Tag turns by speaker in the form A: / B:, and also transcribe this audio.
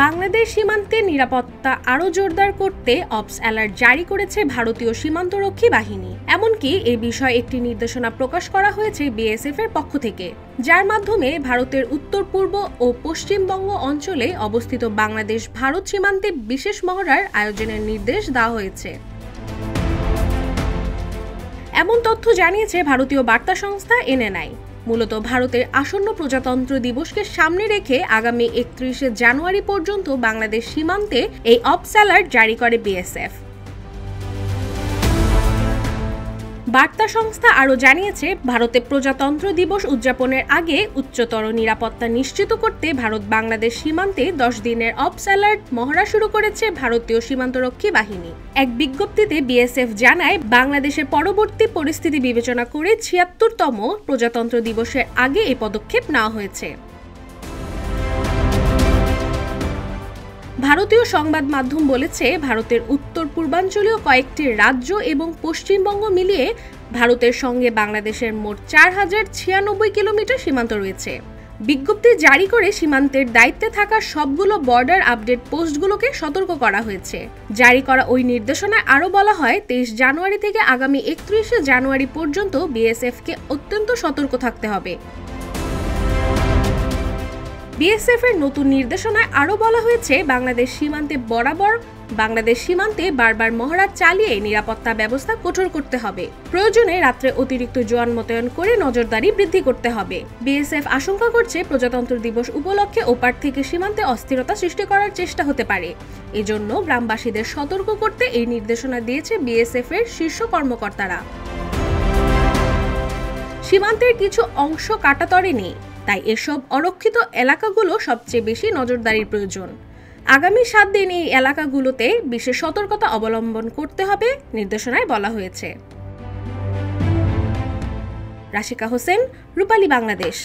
A: বাংলাদেশ সীমান্তে নিরাপত্তা আরও জোরদার করতে অপস অ্যালার্ট জারি করেছে ভারতীয় সীমান্তরক্ষী বাহিনী। এমনকি এ বিষয়ে একটি নির্দেশনা প্রকাশ করা হয়েছে বিএসএফ এর পক্ষ থেকে, যার মাধ্যমে ভারতের উত্তর পূর্ব ও পশ্চিমবঙ্গ অঞ্চলে অবস্থিত বাংলাদেশ ভারত সীমান্তে বিশেষ মহড়ার আয়োজনের নির্দেশ দেওয়া হয়েছে। এমন তথ্য জানিয়েছে ভারতীয় বার্তা সংস্থা এনএনআই। মূলত ভারতের আসন্ন প্রজাতন্ত্র দিবসকে সামনে রেখে আগামী 31 জানুয়ারি পর্যন্ত বাংলাদেশ সীমান্তে এই অপস অ্যালার্ট জারি করে বিএসএফ। বার্তা সংস্থা আরও জানিয়েছে, ভারতে প্রজাতন্ত্র দিবস উদযাপনের আগে উচ্চতর নিরাপত্তা নিশ্চিত করতে ভারত বাংলাদেশ সীমান্তে 10 দিনের অপস অ্যালার্ট মহড়া শুরু করেছে ভারতীয় সীমান্তরক্ষী বাহিনী। এক বিজ্ঞপ্তিতে বিএসএফ জানায়, বাংলাদেশের পরবর্তী পরিস্থিতি বিবেচনা করে 76তম প্রজাতন্ত্র দিবসের আগে এই পদক্ষেপ নেওয়া হয়েছে। ভারতীয় সংবাদ মাধ্যম বলেছে, ভারতের উত্তর পূর্বাঞ্চলীয় কয়েকটি রাজ্য এবং পশ্চিমবঙ্গ মিলিয়ে ভারতের সঙ্গে বাংলাদেশের মোট 4096 কিলোমিটার সীমান্ত রয়েছে। বিজ্ঞপ্তি জারি করে সীমান্তের দায়িত্বে থাকা সবগুলো বর্ডার আপডেট পোস্টগুলোকে সতর্ক করা হয়েছে। জারি করা ওই নির্দেশনায় আরও বলা হয়, 23 জানুয়ারি থেকে আগামী 31 জানুয়ারি পর্যন্ত বিএসএফকে অত্যন্ত সতর্ক থাকতে হবে। বিএসএফ এর নতুন নির্দেশনায় আরও বলা হয়েছে, বাংলাদেশ সীমান্তে বারবার মহড়া চালিয়ে নিরাপত্তা ব্যবস্থা কঠোর করতে হবে। প্রয়োজনে রাত্রে অতিরিক্ত জওয়ান মোতায়েন করে নজরদারি বৃদ্ধি করতে হবে। বিএসএফ আশঙ্কা করছে, প্রজাতন্ত্র দিবস উপলক্ষে ওপার থেকে সীমান্তে অস্থিরতা সৃষ্টি করার চেষ্টা হতে পারে। এজন্য গ্রামবাসীদের সতর্ক করতে এই নির্দেশনা দিয়েছে বিএসএফ এর শীর্ষ কর্মকর্তারা। সীমান্তের কিছু অংশ কাটাতরে নেই, তাই এসব অরক্ষিত এলাকাগুলো সবচেয়ে বেশি নজরদারির প্রয়োজন। আগামী 7 দিন এই এলাকাগুলোতে বিশেষ সতর্কতা অবলম্বন করতে হবে নির্দেশনায় বলা হয়েছে। রাশিকা হোসেন, রূপালী বাংলাদেশ।